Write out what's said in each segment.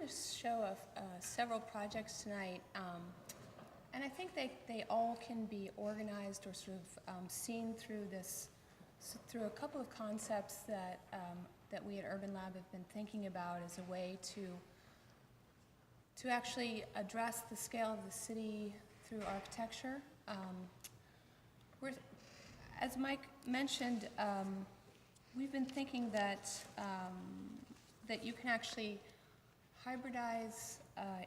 show several projects tonight, and I think they all can be organized or sort of seen through a couple of concepts that we at Urban Lab have been thinking about as a way to actually address the scale of the city through architecture. As Mike mentioned, we've been thinking that you can actually hybridize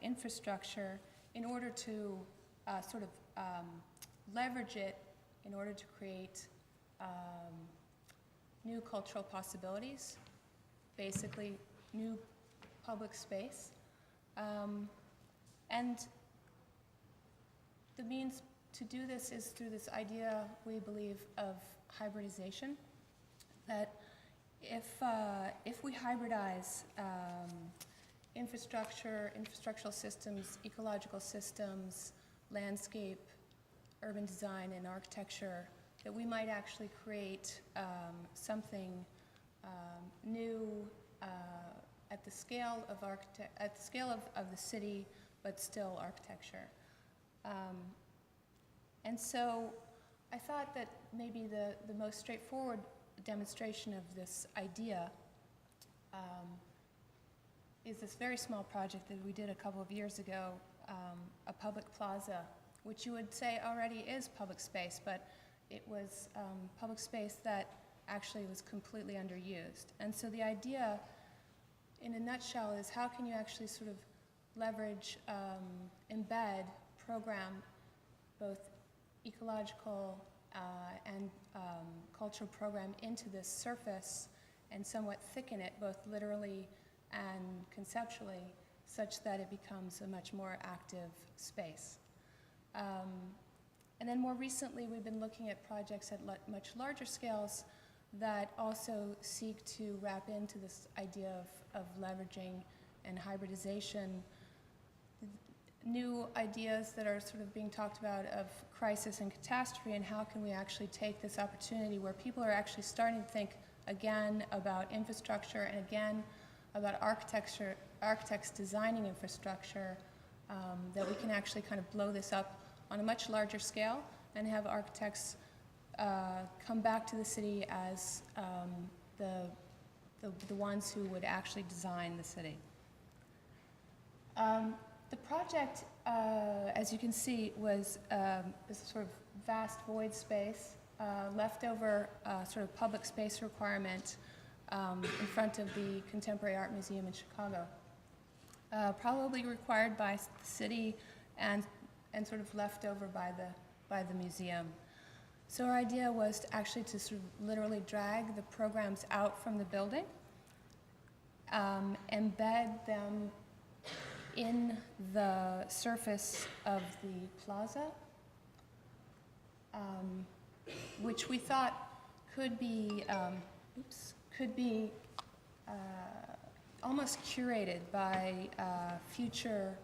infrastructure in order to sort of leverage it in order to create new cultural possibilities, basically new public space. And the means to do this is through this idea, we believe, of hybridization, that if we hybridize infrastructural systems, ecological systems, landscape, urban design, and architecture, that we might actually create something new at the scale of the city, but still architecture. And so I thought that maybe the most straightforward demonstration of this idea is this very small project that we did a couple of years ago, a public plaza, which you would say already is public space, but it was public space that actually was completely underused. And so the idea, in a nutshell, is how can you actually sort of leverage, embed, program both ecological and cultural program into this surface and somewhat thicken it both literally and conceptually such that it becomes a much more active space. And then more recently, we've been looking at projects at much larger scales that also seek to wrap into this idea of leveraging and hybridization, new ideas that are sort of being talked about of crisis and catastrophe, and how can we actually take this opportunity where people are actually starting to think again about infrastructure and again about architects designing infrastructure, that we can actually kind of blow this up on a much larger scale and have architects come back to the city as the ones who would actually design the city. The project, as you can see, was this sort of vast void space, leftover sort of public space requirement in front of the Contemporary Art Museum in Chicago. Probably required by the city and sort of left over by the museum. So our idea was to actually to sort of literally drag the programs out from the building, embed them in the surface of the plaza, which we thought could be almost curated by future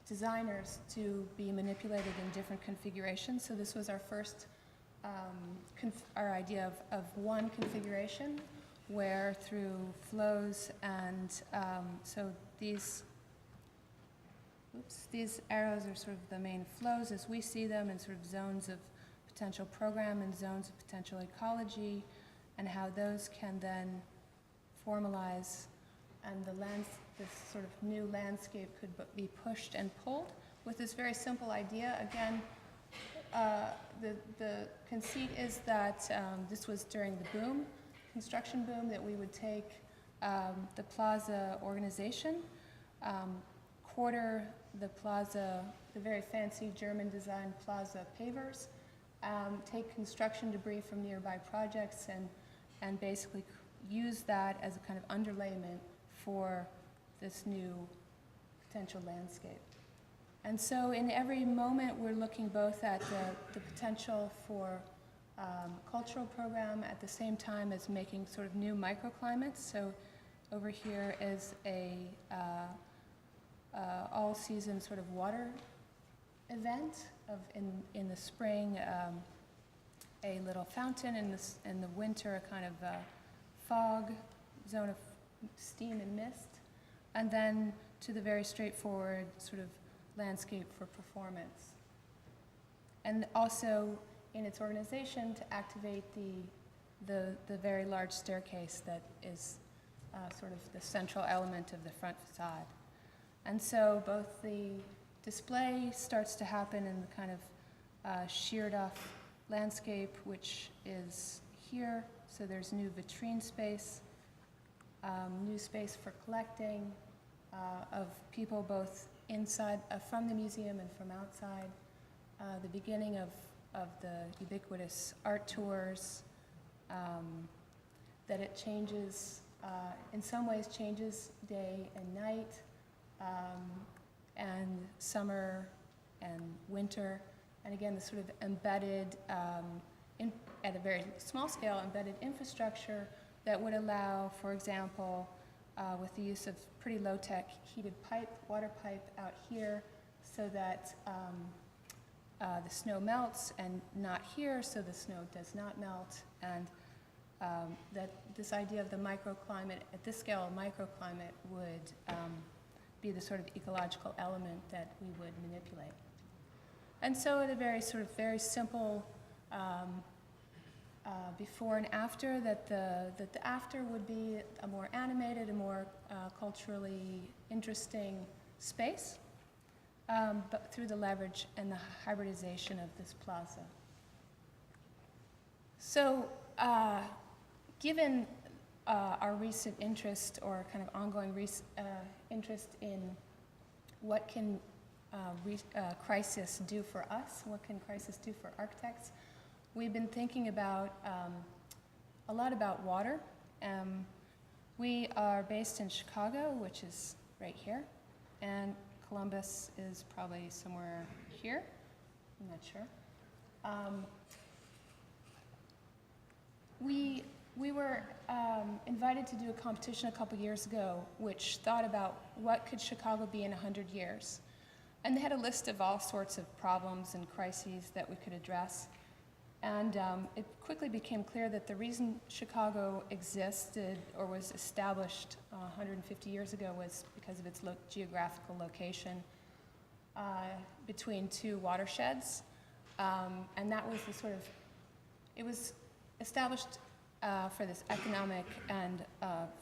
designers to be manipulated in different configurations. So this was our first, our idea of one configuration, where through flows and so these arrows are sort of the main flows as we see them, and sort of zones of potential program and zones of potential ecology, and how those can then formalize, and this sort of new landscape could be pushed and pulled with this very simple idea. Again, the conceit is that this was during the boom, construction boom, that we would take the plaza organization, quarter the plaza, the very fancy German design plaza pavers, take construction debris from nearby projects and basically use that as a kind of underlayment for this new potential landscape. And so in every moment, we're looking both at the potential for cultural program at the same time as making sort of new microclimates. So over here is a all-season sort of water event in the spring, a little fountain, in the winter a kind of fog zone of steam and mist. and then to the very straightforward sort of landscape for performance. And also in its organization to activate the very large staircase that is sort of the central element of the front facade. And so both the display starts to happen in the kind of sheared off landscape, which is here. So there's new vitrine space, new space for collecting of people both inside, from the museum and from outside. The beginning of the ubiquitous art tours, that it changes, in some ways changes day and night, and summer and winter, and again, the sort of embedded, at a very small scale, embedded infrastructure that would allow, for example, with the use of pretty low-tech heated pipe, water pipe out here, so that the snow melts, and not here, so the snow does not melt, and that this idea of the microclimate, at this scale, a microclimate would be the sort of ecological element that we would manipulate. And so at a very sort of very simple before and after, that the after would be a more animated, a more culturally interesting space, but through the leverage and the hybridization of this plaza. So given our recent interest, or kind of ongoing interest in what can crisis do for us, what can crisis do for architects, we've been thinking about a lot about water. We are based in Chicago, which is right here, and Columbus is probably somewhere here. I'm not sure. We were invited to do a competition a couple years ago, which thought about what could Chicago be in 100 years. And they had a list of all sorts of problems and crises that we could address. And it quickly became clear that the reason Chicago existed or was established 150 years ago was because of its geographical location between two watersheds. And that was the sort of, it was established for this economic and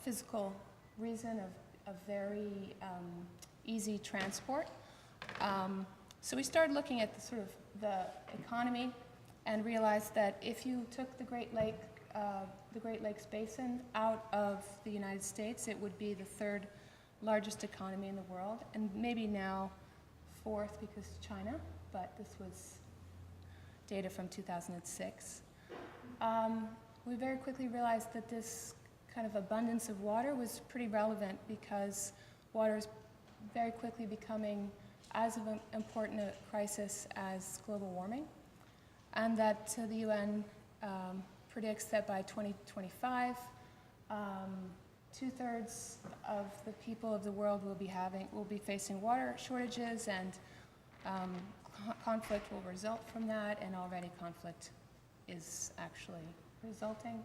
physical reason of very easy transport. So we started looking at the sort of the economy and realized that if you took the Great Lakes Basin out of the United States, it would be the third largest economy in the world, and maybe now fourth because China, but this was data from 2006. We very quickly realized that this kind of abundance of water was pretty relevant because water is very quickly becoming as of an important a crisis as global warming, and that the UN predicts that by 2025, 2/3 of the people of the world will be facing water shortages, and conflict will result from that, and already conflict is actually resulting.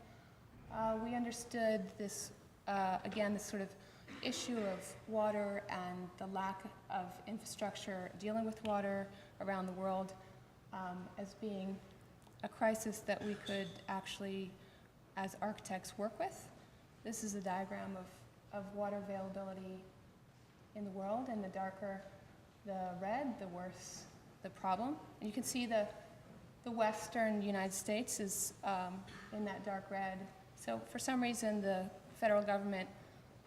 We understood this, again, this sort of issue of water and the lack of infrastructure dealing with water around the world as being a crisis that we could actually, as architects, work with. This is a diagram of water availability in the world, and the darker the red, the worse the problem. And you can see the western United States is in that dark red. So for some reason, the federal government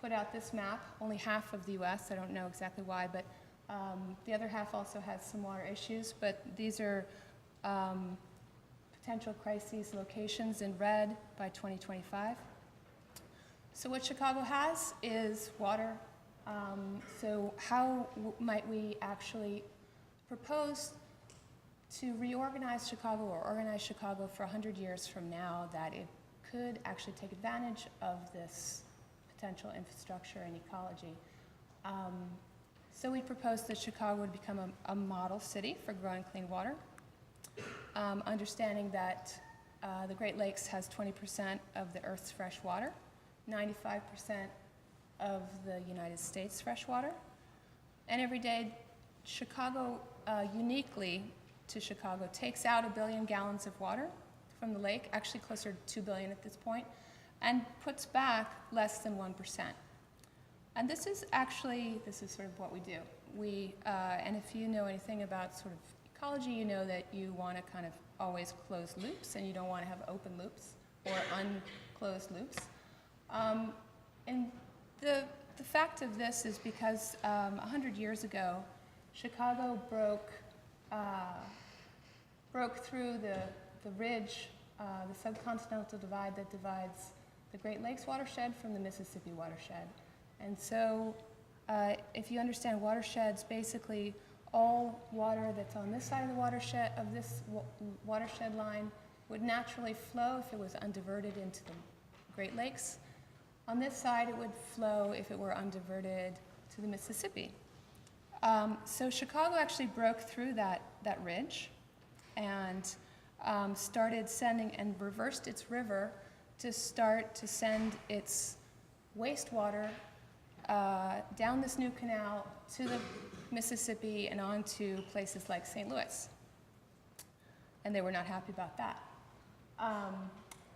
put out this map, only half of the US, I don't know exactly why, but the other half also has some water issues, but these are potential crises locations in red by 2025. So what Chicago has is water. So how might we actually propose to reorganize Chicago or organize Chicago for 100 years from now that it could actually take advantage of this potential infrastructure and ecology? So we proposed that Chicago would become a model city for growing clean water, understanding that the Great Lakes has 20% of the Earth's fresh water, 95% of the United States freshwater. And every day, Chicago, uniquely to Chicago, takes out 1 billion gallons of water from the lake, actually closer to 2 billion at this point, and puts back less than 1%. And this is sort of what we do. And if you know anything about sort of ecology, you know that you want to kind of always close loops, and you don't want to have open loops or unclosed loops. And the fact of this is because 100 years ago, Chicago broke through the ridge, the subcontinental divide that divides the Great Lakes watershed from the Mississippi watershed. And so if you understand watersheds, basically all water that's on this side of the watershed, of this watershed line, would naturally flow if it was undiverted into the Great Lakes. On this side, it would flow if it were undiverted to the Mississippi. So Chicago actually broke through that ridge and started sending and reversed its river to start to send its wastewater down this new canal to the Mississippi and on to places like St. Louis. And they were not happy about that.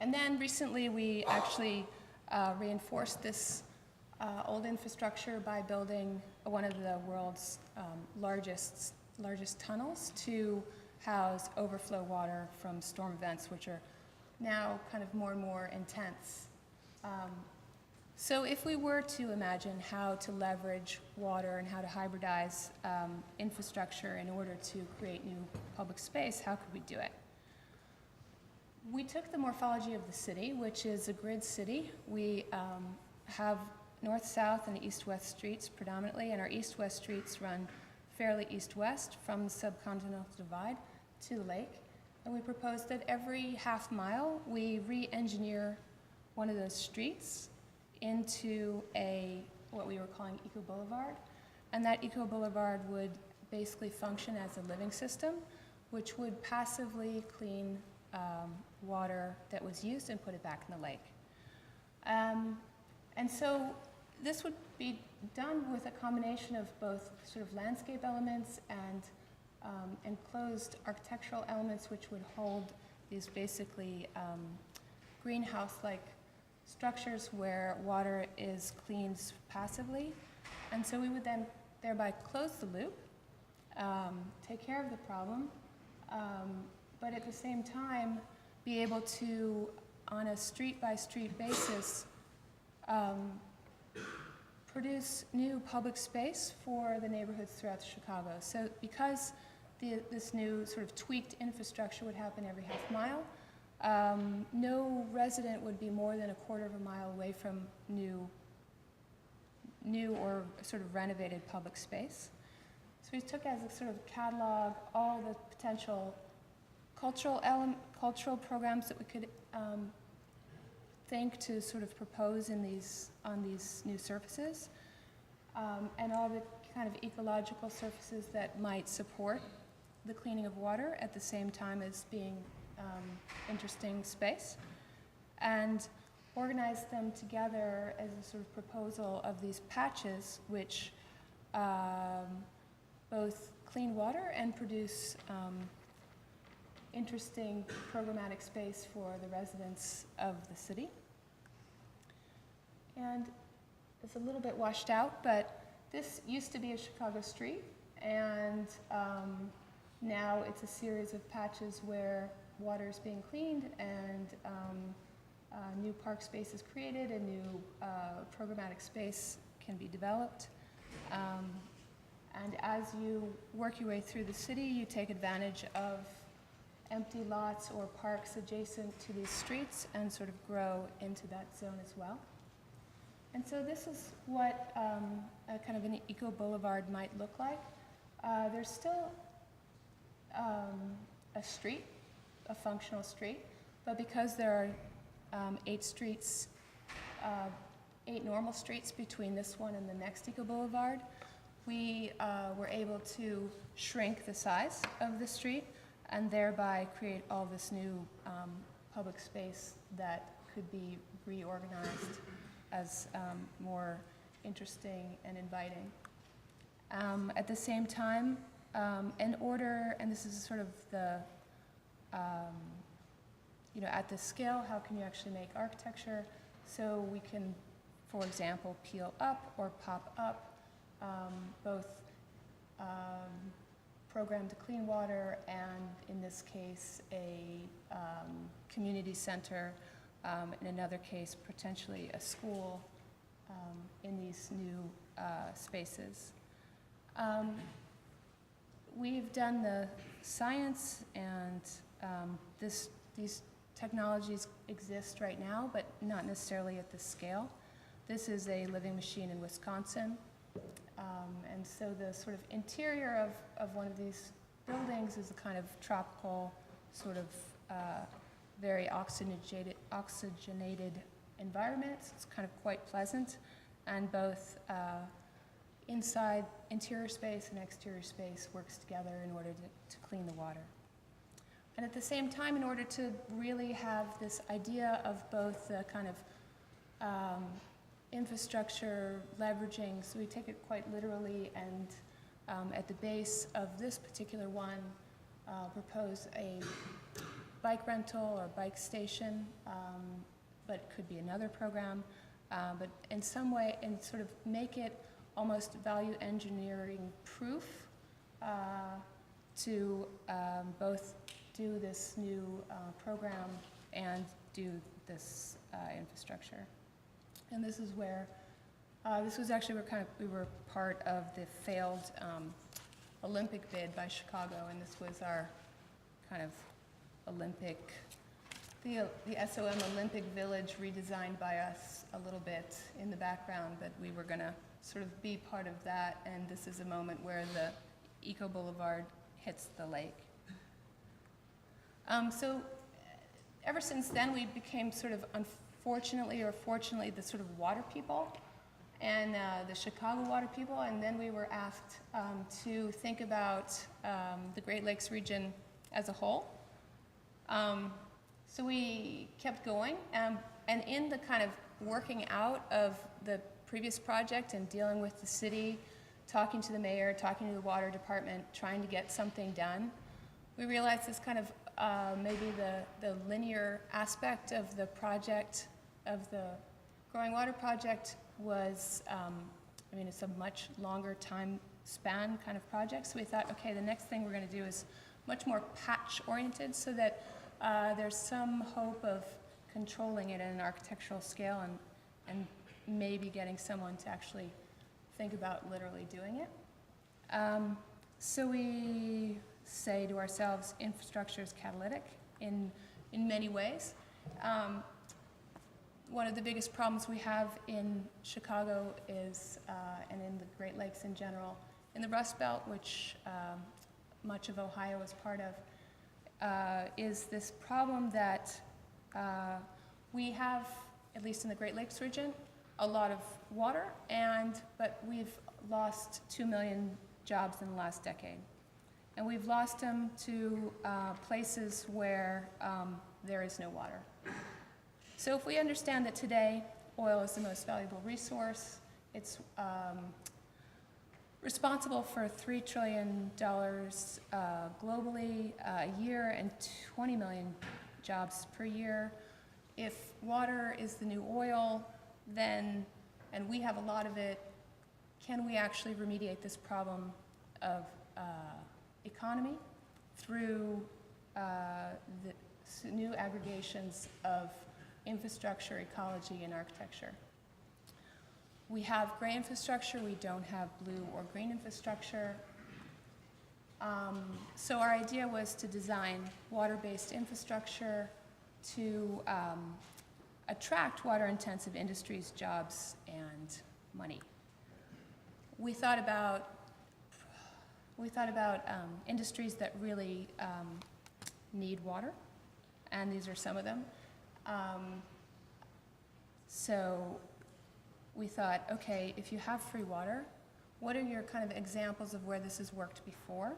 And then recently we actually reinforced this old infrastructure by building one of the world's largest tunnels to house overflow water from storm events, which are now kind of more and more intense. So if we were to imagine how to leverage water and how to hybridize infrastructure in order to create new public space, how could we do it? We took the morphology of the city, which is a grid city. We have north-south and east-west streets predominantly, and our east-west streets run fairly east-west from the subcontinental divide to the lake. And we proposed that every half mile we re-engineer one of those streets into what we were calling Eco Boulevard. And that Eco Boulevard would basically function as a living system, which would passively clean water that was used and put it back in the lake. And so this would be done with a combination of both sort of landscape elements and enclosed architectural elements, which would hold these basically greenhouse-like structures where water is cleaned passively. And so we would then thereby close the loop, take care of the problem, but at the same time be able to, on a street-by-street basis, produce new public space for the neighborhoods throughout Chicago. So because this new sort of tweaked infrastructure would happen every half mile, no resident would be more than 1/4 of a mile away from new or sort of renovated public space. So we took as a sort of catalog all the potential cultural programs that we could think to sort of propose on these new surfaces, and all the kind of ecological surfaces that might support the cleaning of water at the same time as being interesting space, and organize them together as a sort of proposal of these patches which both clean water and produce interesting programmatic space for the residents of the city. And it's a little bit washed out, but this used to be a Chicago street, and now it's a series of patches where water is being cleaned and new park space is created, and new programmatic space can be developed. And as you work your way through the city, you take advantage of empty lots or parks adjacent to these streets and sort of grow into that zone as well. And so this is what a kind of an Eco Boulevard might look like. There's still a street, a functional street, but because there are 8 streets, 8 normal streets between this one and the next Eco Boulevard, we were able to shrink the size of the street and thereby create all this new public space that could be reorganized as more interesting and inviting. At the same time, in order, and this is sort of the, at this scale, how can you actually make architecture? So we can, for example, peel up or pop up, both program to clean water and, in this case, a community center, in another case, potentially a school in these new spaces. We've done the science, and these technologies exist right now, but not necessarily at this scale. This is a living machine in Wisconsin. And so the sort of interior of one of these buildings is a kind of tropical, sort of very oxygenated environment. It's kind of quite pleasant, and both inside interior space and exterior space works together in order to clean the water. And at the same time, in order to really have this idea of both the kind of infrastructure leveraging, so we take it quite literally, and at the base of this particular one, propose a bike rental or bike station, but it could be another program, but in some way, and sort of make it almost value engineering proof to both do this new program and do this infrastructure. And this is where, this was actually, we were part of the failed Olympic bid by Chicago, and this was our kind of Olympic, the SOM Olympic Village redesigned by us a little bit in the background, but we were gonna sort of be part of that, and this is a moment where the Eco Boulevard hits the lake. So ever since then, we became sort of, unfortunately or fortunately, the sort of water people, and the Chicago water people, and then we were asked to think about the Great Lakes region as a whole. So we kept going, and in the kind of working out of the previous project and dealing with the city, talking to the mayor, talking to the water department, trying to get something done, we realized this kind of maybe the linear aspect of the project, of the Growing Water project was, I mean, it's a much longer time span kind of project, so we thought, okay, the next thing we're going to do is much more patch-oriented so that there's some hope of controlling it at an architectural scale and maybe getting someone to actually think about literally doing it. So we say to ourselves, infrastructure is catalytic in many ways. One of the biggest problems we have in Chicago is, and in the Great Lakes in general, in the Rust Belt, which much of Ohio is part of, is this problem that we have, at least in the Great Lakes region, a lot of water, but we've lost 2 million jobs in the last decade. And we've lost them to places where there is no water. So if we understand that today oil is the most valuable resource, it's responsible for $3 trillion globally a year and 20 million jobs per year. If water is the new oil, then, and we have a lot of it, can we actually remediate this problem of economy through the new aggregations of infrastructure, ecology, and architecture? We have gray infrastructure, we don't have blue or green infrastructure. So our idea was to design water-based infrastructure to attract water-intensive industries, jobs, and money. We thought about industries that really need water, and these are some of them. So we thought, okay, if you have free water, what are your kind of examples of where this has worked before,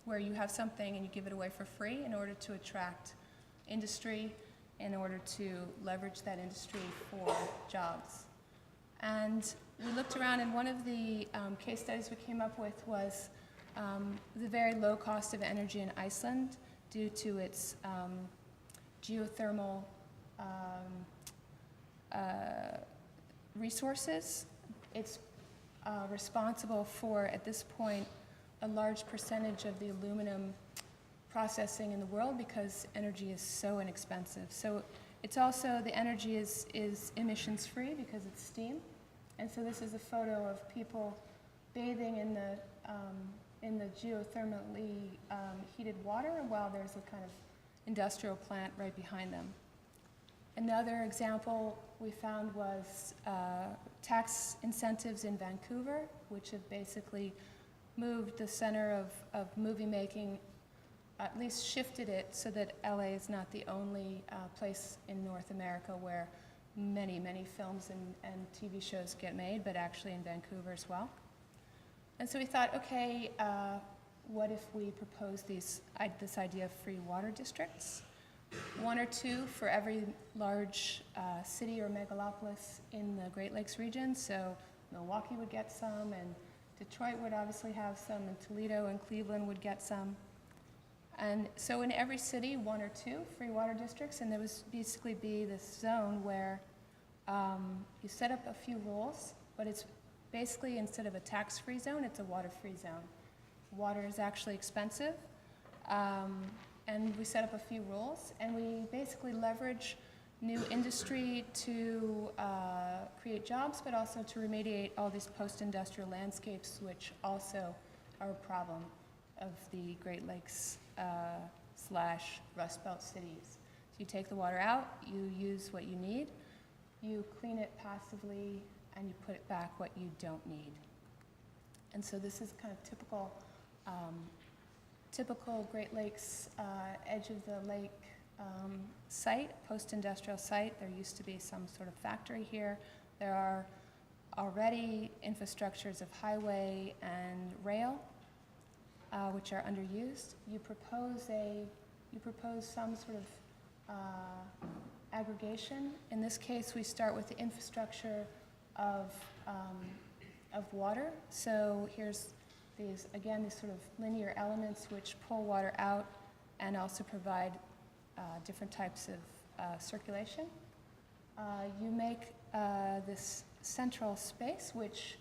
where you have something and you give it away for free in order to attract industry, in order to leverage that industry for jobs? And we looked around, and one of the case studies we came up with was the very low cost of energy in Iceland due to its geothermal resources. It's responsible for, at this point, a large percentage of the aluminum processing in the world because energy is so inexpensive. So it's also, the energy is emissions free because it's steam. And so this is a photo of people bathing in the geothermally heated water while there's a kind of industrial plant right behind them. Another example we found was tax incentives in Vancouver, which have basically moved the center of movie making, at least shifted it so that LA is not the only place in North America where many, many films and TV shows get made, but actually in Vancouver as well. And so we thought, okay, what if we propose this idea of free water districts? 1 or 2 for every large city or megalopolis in the Great Lakes region. So Milwaukee would get some, and Detroit would obviously have some, and Toledo and Cleveland would get some. And so in every city, 1 or 2 free water districts, and there would basically be this zone where you set up a few rules, but it's basically, instead of a tax-free zone, it's a water-free zone. Water is actually expensive, and we set up a few rules, and we basically leverage new industry to create jobs, but also to remediate all these post-industrial landscapes, which also are a problem of the Great Lakes / Rust Belt cities. So you take the water out, you use what you need, you clean it passively, and you put it back what you don't need. And so this is kind of typical Great Lakes edge of the lake site, post-industrial site. There used to be some sort of factory here. There are already infrastructures of highway and rail, which are underused. You propose some sort of aggregation. In this case, we start with the infrastructure of water. So here's these sort of linear elements which pull water out and also provide different types of circulation. You make this central space which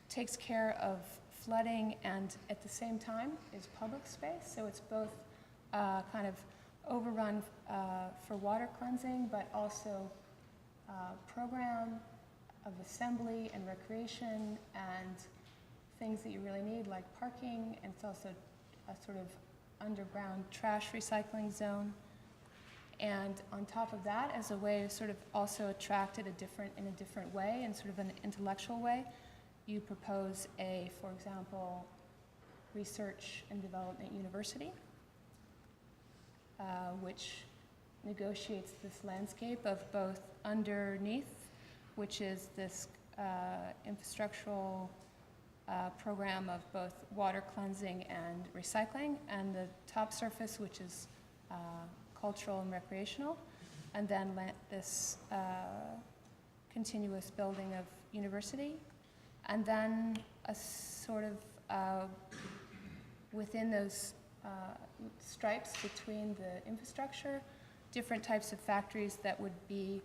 takes care of flooding and at the same time is public space. So it's both kind of overrun for water cleansing, but also program of assembly and recreation and things that you really need, like parking, and it's also a sort of underground trash recycling zone. And on top of that, as a way to sort of also attract it in a different way, in sort of an intellectual way, you propose for example, research and development university, which negotiates this landscape of both underneath, which is this infrastructural program of both water cleansing and recycling, and the top surface, which is cultural and recreational, and then this continuous building of university, and then a sort of within those stripes between the infrastructure, different types of factories that would be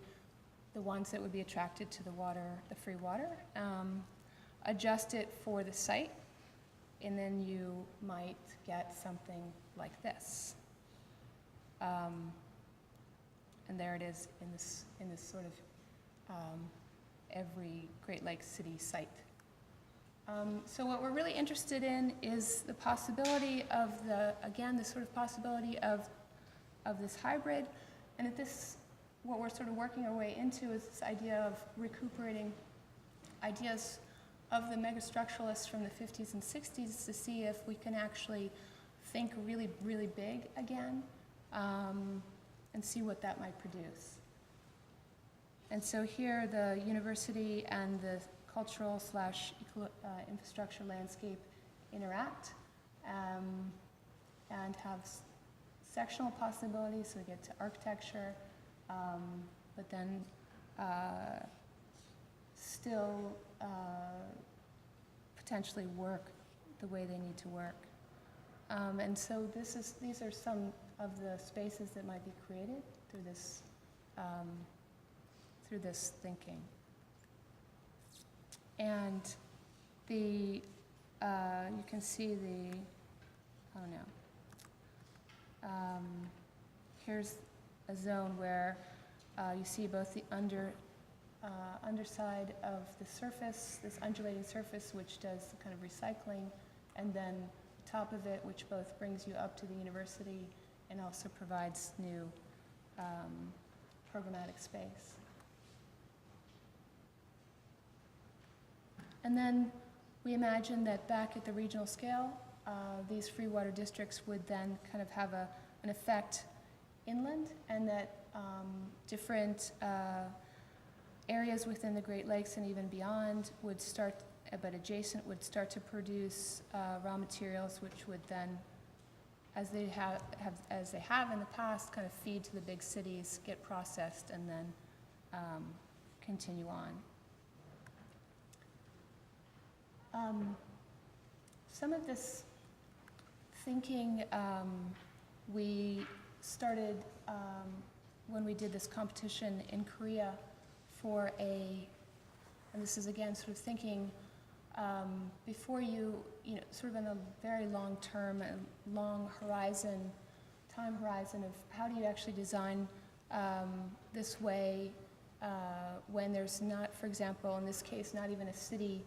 the ones that would be attracted to the water, the free water. Adjust it for the site, and then you might get something like this. And there it is in this sort of every Great Lakes city site. So what we're really interested in is the possibility of the sort of possibility of this hybrid, and what we're sort of working our way into is this idea of recuperating ideas of the megastructuralists from the 50s and 60s to see if we can actually think really, really big again, and see what that might produce. And so here the university and the cultural / infrastructure landscape interact and have sectional possibilities, so we get to architecture, but then still potentially work the way they need to work. And so these are some of the spaces that might be created through this thinking. And you can see here's a zone where you see both the underside of the surface, this undulating surface, which does kind of recycling, and then the top of it, which both brings you up to the university and also provides new programmatic space. And then we imagine that back at the regional scale, these free water districts would then kind of have an effect inland, and that different areas within the Great Lakes and even beyond would start, but adjacent, would start to produce raw materials, which would then, as they have in the past, kind of feed to the big cities, get processed, and then continue on. Some of this thinking we started when we did this competition in Korea for and this is again sort of thinking before sort of in a very long term and long time horizon of how do you actually design this way when there's not, for example, in this case, not even a city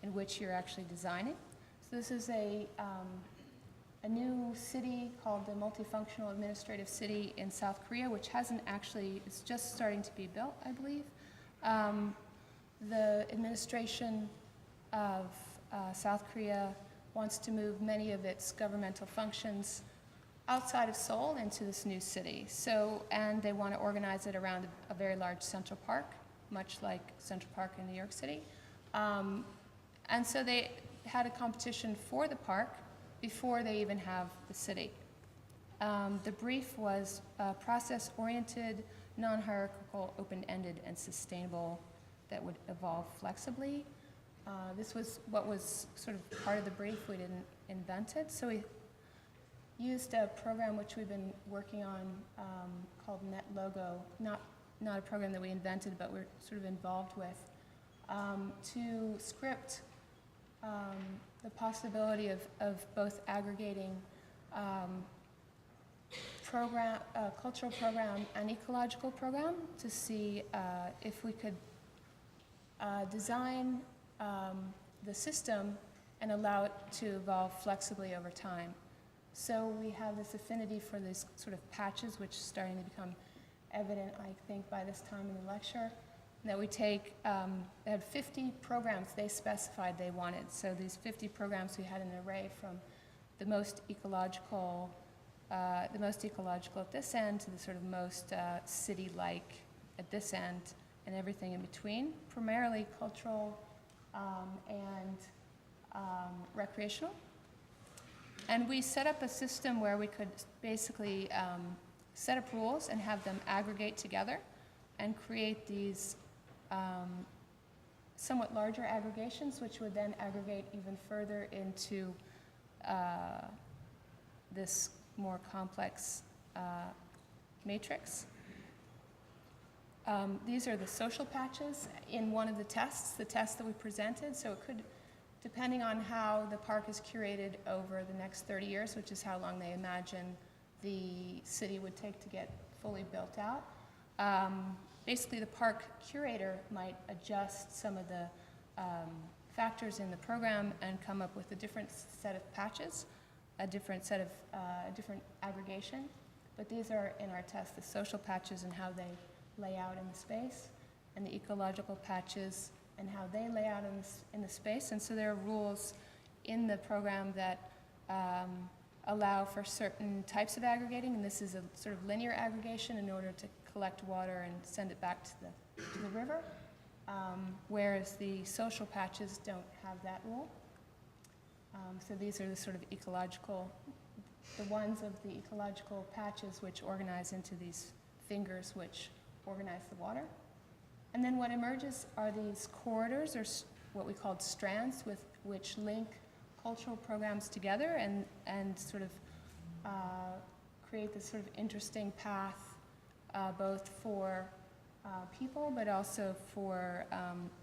in which you're actually designing. So this is a new city called the Multifunctional Administrative City in South Korea, which hasn't actually, it's just starting to be built, I believe. The administration of South Korea wants to move many of its governmental functions outside of Seoul into this new city. So, and they want to organize it around a very large Central Park, much like Central Park in New York City. And so they had a competition for the park before they even have the city. The brief was process-oriented, non-hierarchical, open-ended, and sustainable that would evolve flexibly. This was what was sort of part of the brief. We didn't invent it. So we used a program which we've been working on called NetLogo, not a program that we invented, but we're sort of involved with, to script the possibility of both aggregating cultural program and ecological program to see if we could design the system and allow it to evolve flexibly over time. So we have this affinity for these sort of patches, which is starting to become evident, I think, by this time in the lecture, that we take, they had 50 programs they specified they wanted. So these 50 programs, we had an array from the most ecological at this end to the sort of most city-like at this end, and everything in between, primarily cultural and recreational. And we set up a system where we could basically set up rules and have them aggregate together and create these somewhat larger aggregations, which would then aggregate even further into this more complex matrix. These are the social patches in one of the tests that we presented. So it could, depending on how the park is curated over the next 30 years, which is how long they imagine the city would take to get fully built out, basically the park curator might adjust some of the factors in the program and come up with a different set of patches, a different aggregation. But these are, in our test, the social patches and how they lay out in the space, and the ecological patches and how they lay out in the space. And so there are rules in the program that allow for certain types of aggregating, and this is a sort of linear aggregation in order to collect water and send it back to the river, whereas the social patches don't have that rule. So these are the sort of the ones of the ecological patches which organize into these fingers which organize the water. And then what emerges are these corridors, or what we called strands, with which link cultural programs together and sort of create this sort of interesting path, both for people, but also for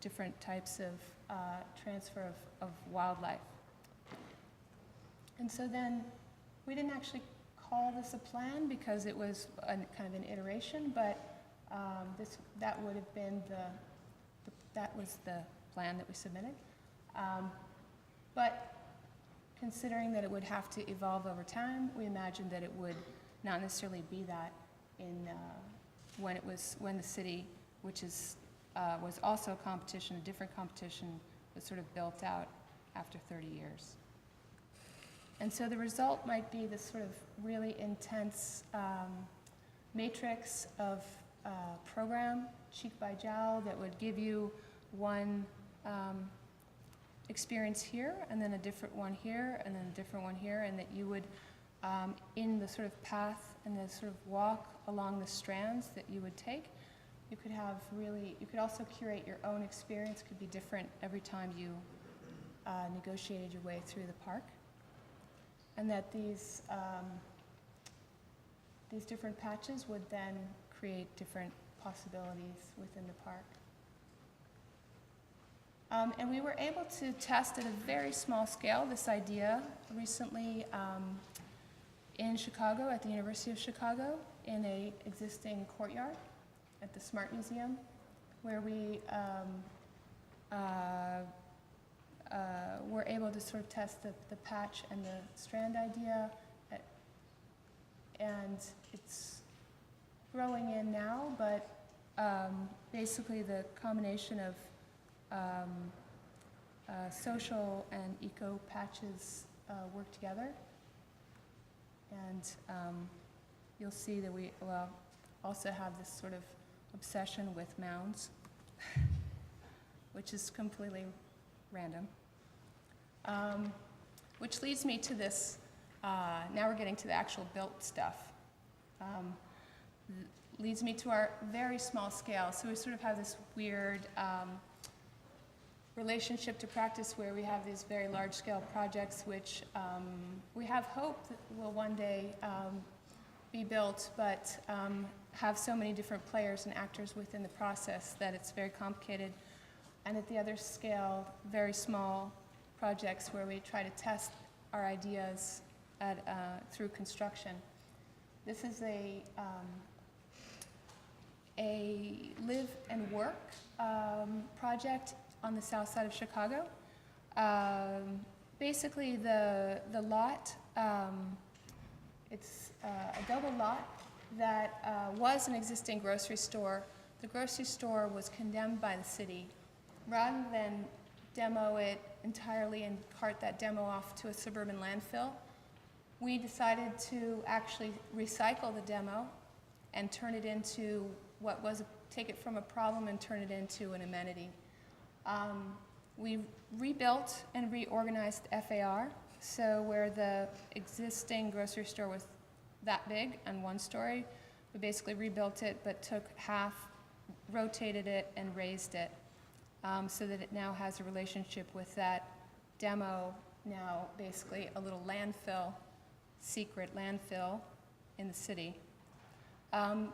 different types of transfer of wildlife. And so then we didn't actually call this a plan because it was kind of an iteration, but that would have been that was the plan that we submitted. But considering that it would have to evolve over time, we imagined that it would not necessarily be that in when the city, which was also a competition, a different competition, was sort of built out after 30 years. And so the result might be this sort of really intense matrix of program, cheek by jowl, that would give you one experience here, and then a different one here, and then a different one here, and that you would, in the sort of path and the sort of walk along the strands that you would take, you could have you could also curate your own experience. It could be different every time you negotiated your way through the park. And that these different patches would then create different possibilities within the park. And we were able to test at a very small scale this idea recently in Chicago, at the University of Chicago, in an existing courtyard at the Smart Museum, where we were able to sort of test the patch and the strand idea, and it's growing in now, but basically the combination of social and eco patches work together, and you'll see that we also have this sort of obsession with mounds, which is completely random. Which leads me to this, now we're getting to the actual built stuff. Leads me to our very small scale. So we sort of have this weird relationship to practice where we have these very large scale projects which we have hope that will one day be built, but have so many different players and actors within the process that it's very complicated. And at the other scale, very small projects where we try to test our ideas through construction. This is a live and work project on the south side of Chicago. Basically, the lot, it's a double lot that was an existing grocery store. The grocery store was condemned by the city. Rather than demo it entirely and cart that demo off to a suburban landfill, we decided to actually recycle the demo and turn it into take it from a problem and turn it into an amenity. We rebuilt and reorganized FAR, so where the existing grocery store was that big and one story, we basically rebuilt it but took half, rotated it, and raised it. So that it now has a relationship with that demo, now basically a little landfill, secret landfill in the city. The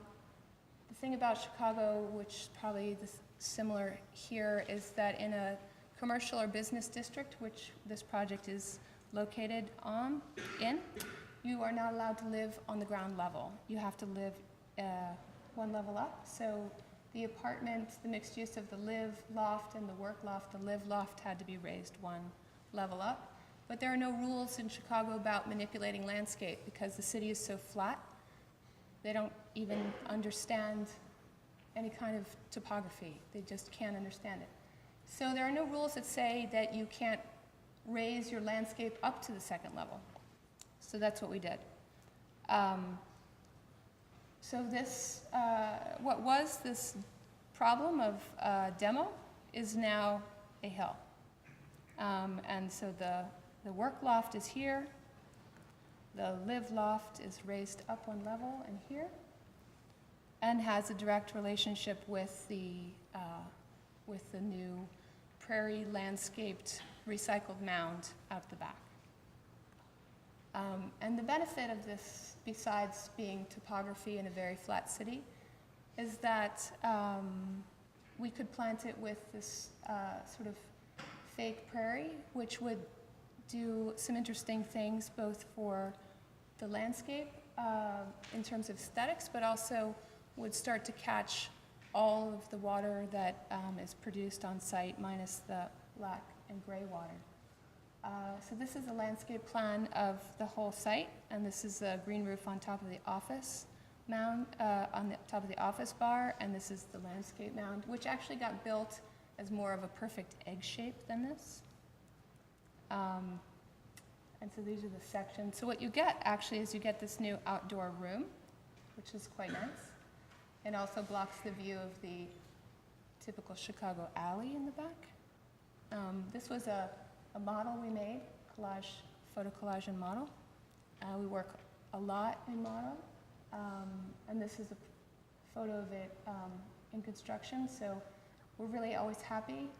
thing about Chicago, which is probably similar here, is that in a commercial or business district, which this project is located in, you are not allowed to live on the ground level. You have to live one level up. So the apartment, the mixed use of the live loft and the work loft, the live loft had to be raised one level up. But there are no rules in Chicago about manipulating landscape because the city is so flat. They don't even understand any kind of topography. They just can't understand it. So there are no rules that say that you can't raise your landscape up to the second level. So that's what we did. So this, what was this problem of demo is now a hill. And so the work loft is here. The live loft is raised up one level and here. and has a direct relationship with the new prairie landscaped recycled mound out the back. And the benefit of this, besides being topography in a very flat city, is that we could plant it with this sort of fake prairie, which would do some interesting things both for the landscape in terms of aesthetics, but also would start to catch all of the water that is produced on site, minus the black and gray water. So this is a landscape plan of the whole site, and this is a green roof on top of the office mound, on the top of the office bar, and this is the landscape mound, which actually got built as more of a perfect egg shape than this. And so these are the sections. So what you get actually is you get this new outdoor room, which is quite nice. It also blocks the view of the typical Chicago alley in the back. This was a model we made, collage, photo collage and model. We work a lot in model. And this is a photo of it in construction. So we're really always happy,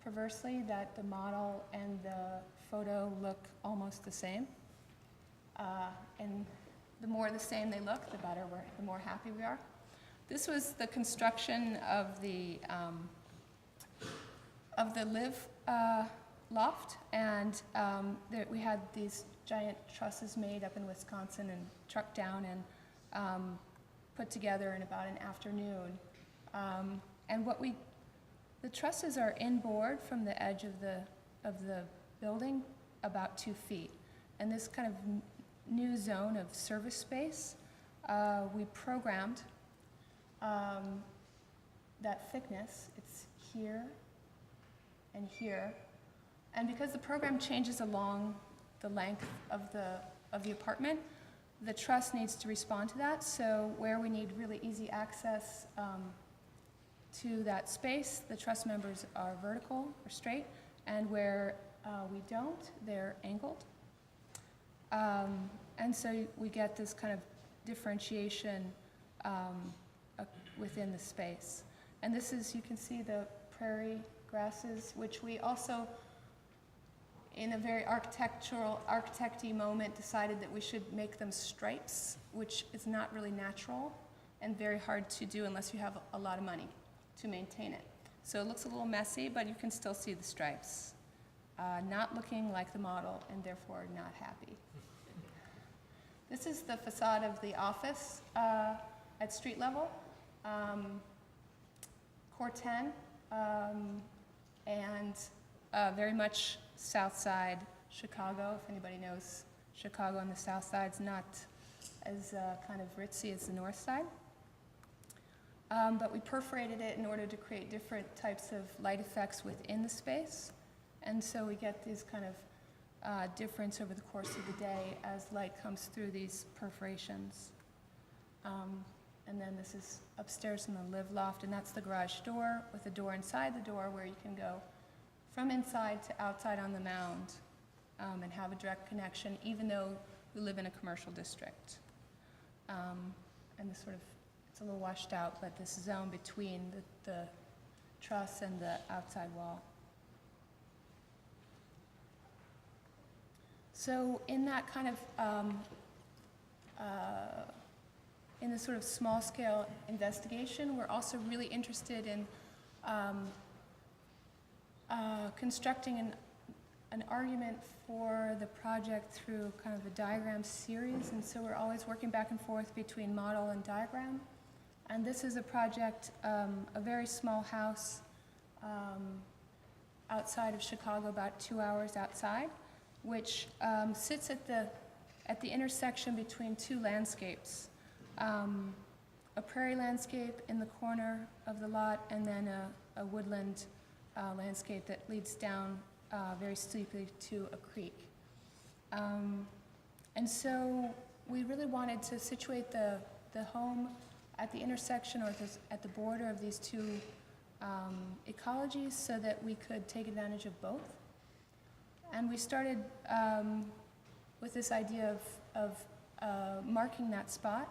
perversely, that the model and the photo look almost the same. And the more the same they look, the better the more happy we are. This was the construction of the live loft, and we had these giant trusses made up in Wisconsin and trucked down and put together in about an afternoon. And the trusses are inboard from the edge of the building about 2 feet. And this kind of new zone of service space, we programmed that thickness. It's here and here. And because the program changes along the length of the apartment, the truss needs to respond to that. So where we need really easy access to that space, the truss members are vertical or straight, and where we don't, they're angled. And so we get this kind of differentiation within the space. And this is, you can see the prairie grasses, which we also, in a very architecty moment, decided that we should make them stripes, which is not really natural and very hard to do unless you have a lot of money to maintain it. So it looks a little messy, but you can still see the stripes. Not looking like the model, and therefore not happy. This is the facade of the office at street level, Core 10, and very much South Side Chicago. If anybody knows Chicago on the South Side, it's not as kind of ritzy as the North Side. But we perforated it in order to create different types of light effects within the space. And so we get these kind of difference over the course of the day as light comes through these perforations. And then this is upstairs in the live loft, and that's the garage door with a door inside the door where you can go from inside to outside on the mound and have a direct connection, even though we live in a commercial district. And this sort of, it's a little washed out, but this zone between the truss and the outside wall. So in that kind of, in the sort of small scale investigation, we're also really interested in constructing an argument for the project through kind of a diagram series. And so we're always working back and forth between model and diagram. And this is a project, a very small house outside of Chicago, about 2 hours outside, which sits at the intersection between 2 landscapes. A prairie landscape in the corner of the lot, and then a woodland landscape that leads down very steeply to a creek. And so we really wanted to situate the home at the intersection, or at the border of these 2 ecologies, so that we could take advantage of both. And we started with this idea of marking that spot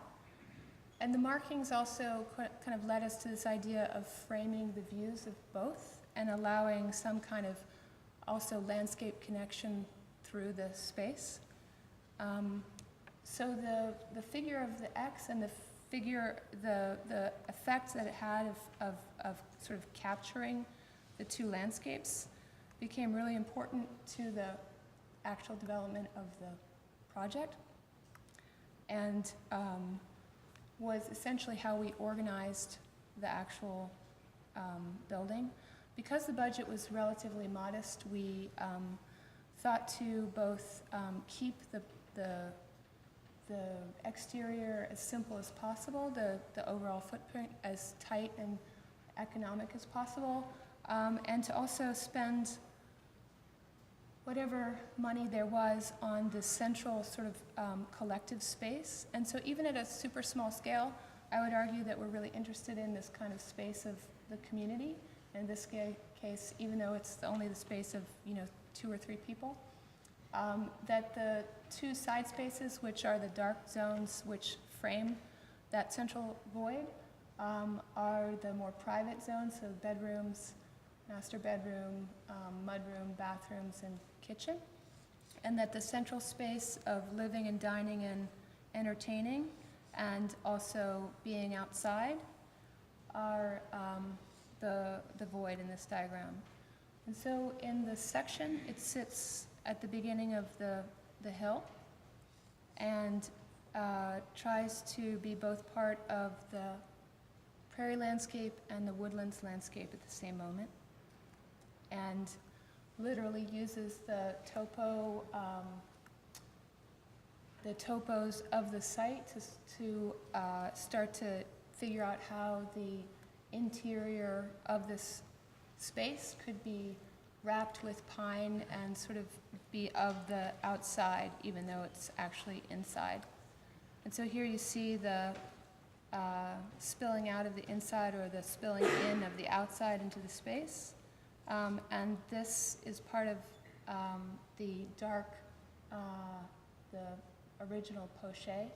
And the markings also kind of led us to this idea of framing the views of both and allowing some kind of also landscape connection through the space. So the figure of the X and the effect that it had of sort of capturing the two landscapes became really important to the actual development of the project, and was essentially how we organized the actual building. Because the budget was relatively modest, we thought to both keep the exterior as simple as possible, the overall footprint as tight and economic as possible, and to also spend whatever money there was on the central sort of collective space. And so even at a super small scale, I would argue that we're really interested in this kind of space of the community. In this case, even though it's only the space of 2 or 3 people, that the two side spaces, which are the dark zones which frame that central void, are the more private zones, so bedrooms, master bedroom, mudroom, bathrooms, and kitchen. And that the central space of living and dining and entertaining and also being outside are the void in this diagram. And so in this section, it sits at the beginning of the hill and tries to be both part of the prairie landscape and the woodlands landscape at the same moment, and literally uses the topos of the site to start to figure out how the interior of this space could be wrapped with pine and sort of be of the outside, even though it's actually inside. And so here you see the spilling out of the inside, or the spilling in of the outside into the space. And this is part of the dark, the original poche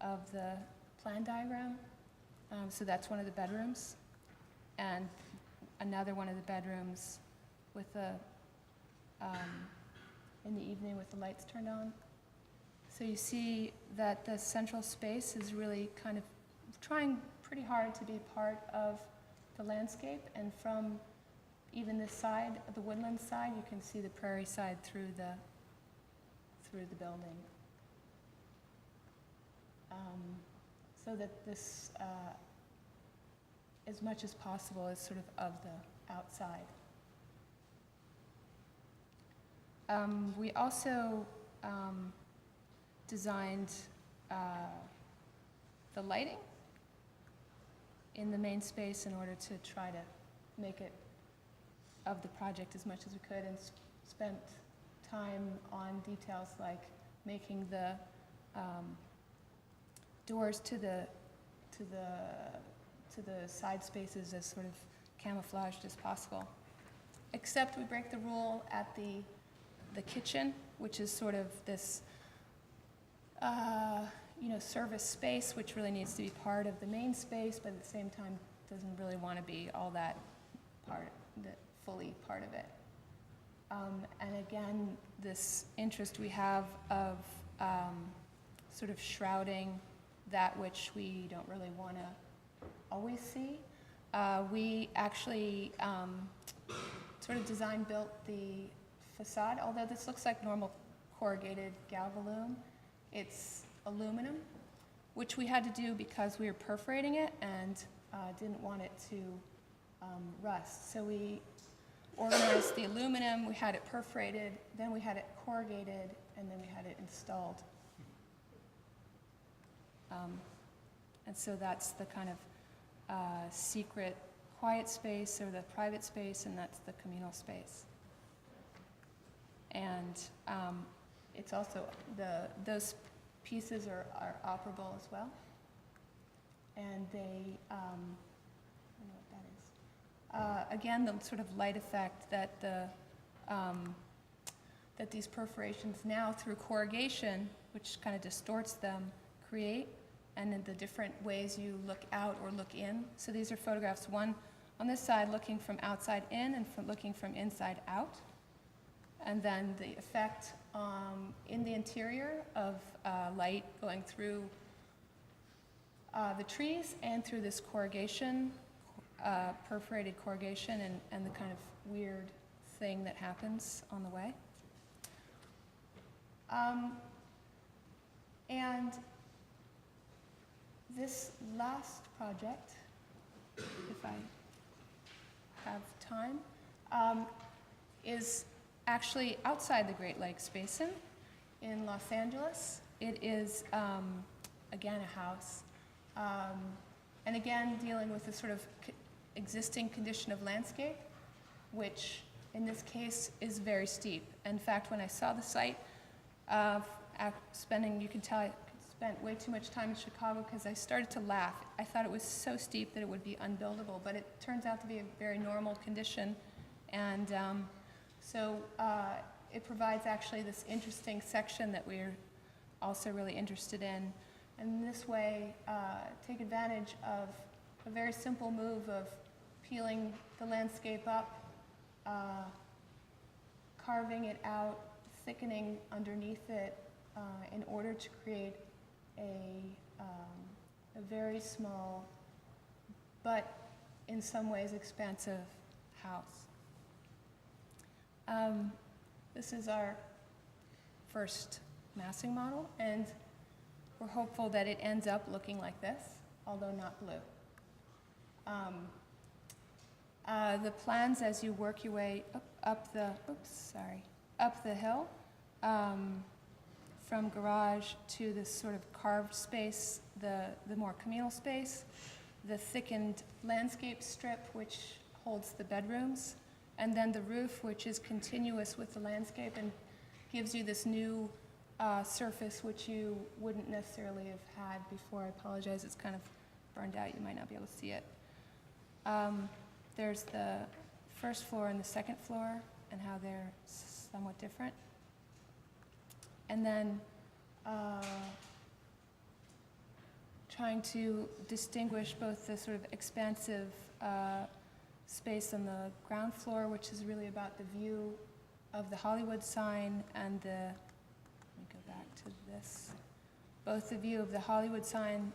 of the plan diagram. So that's one of the bedrooms, and another one of the bedrooms with the in the evening with the lights turned on. So you see that the central space is really kind of trying pretty hard to be part of the landscape, and from even this side, the woodland side, you can see the prairie side through the building. So that this, as much as possible, is sort of the outside. We also designed the lighting in the main space in order to try to make it of the project as much as we could, and spent time on details like making the doors to the side spaces as sort of camouflaged as possible. Except we break the rule at the kitchen, which is sort of this service space, which really needs to be part of the main space, but at the same time doesn't really want to be all that fully part of it. And again, this interest we have of sort of shrouding that which we don't really want to always see. We actually sort of design-built the facade, although this looks like normal corrugated galvalume. It's aluminum, which we had to do because we were perforating it and didn't want it to rust. So we organized the aluminum, we had it perforated, then we had it corrugated, and then we had it installed. And so that's the kind of secret quiet space, or the private space, and that's the communal space. And it's also, those pieces are operable as well. And they, I don't know what that is. Again, the sort of light effect that that these perforations now through corrugation, which kind of distorts them, create, and in the different ways you look out or look in. So these are photographs, one on this side looking from outside in and looking from inside out. And then the effect in the interior of light going through the trees and through this corrugation, perforated corrugation, and the kind of weird thing that happens on the way. And this last project, if I have time, is actually outside the Great Lakes Basin in Los Angeles. It is, again, a house. And again, dealing with the sort of existing condition of landscape, which in this case is very steep. In fact, when I saw the site, you can tell I spent way too much time in Chicago because I started to laugh. I thought it was so steep that it would be unbuildable, but it turns out to be a very normal condition. And so it provides actually this interesting section that we're also really interested in. And in this way, take advantage of a very simple move of peeling the landscape up, carving it out, thickening underneath it in order to create a very small, but in some ways expansive house. This is our first massing model, and we're hopeful that it ends up looking like this, although not blue. The plans as you work your way up the hill, from garage to this sort of carved space, the more communal space, the thickened landscape strip which holds the bedrooms, and then the roof which is continuous with the landscape and gives you this new surface which you wouldn't necessarily have had before. I apologize, it's kind of burned out, you might not be able to see it. There's the first floor and the second floor and how they're somewhat different. And then trying to distinguish both the sort of expansive space on the ground floor, which is really about the view of the Hollywood sign, and let me go back to this, both the view of the Hollywood sign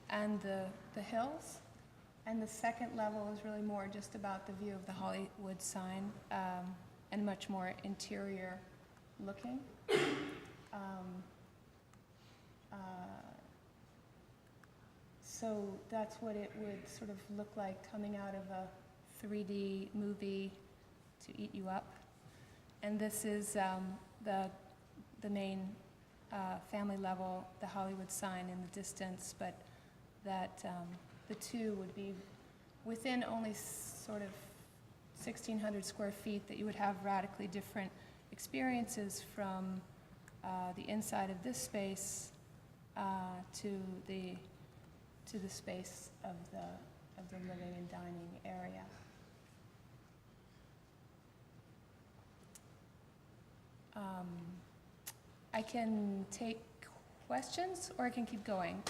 and the hills. And the second level is really more just about the view of the Hollywood sign and much more interior looking. So that's what it would sort of look like coming out of a 3D movie to eat you up. And this is the main family level, the Hollywood sign in the distance, but that the two would be within only sort of 1,600 square feet, that you would have radically different experiences from the inside of this space to the space of the living and dining area. I can take questions, or I can keep going.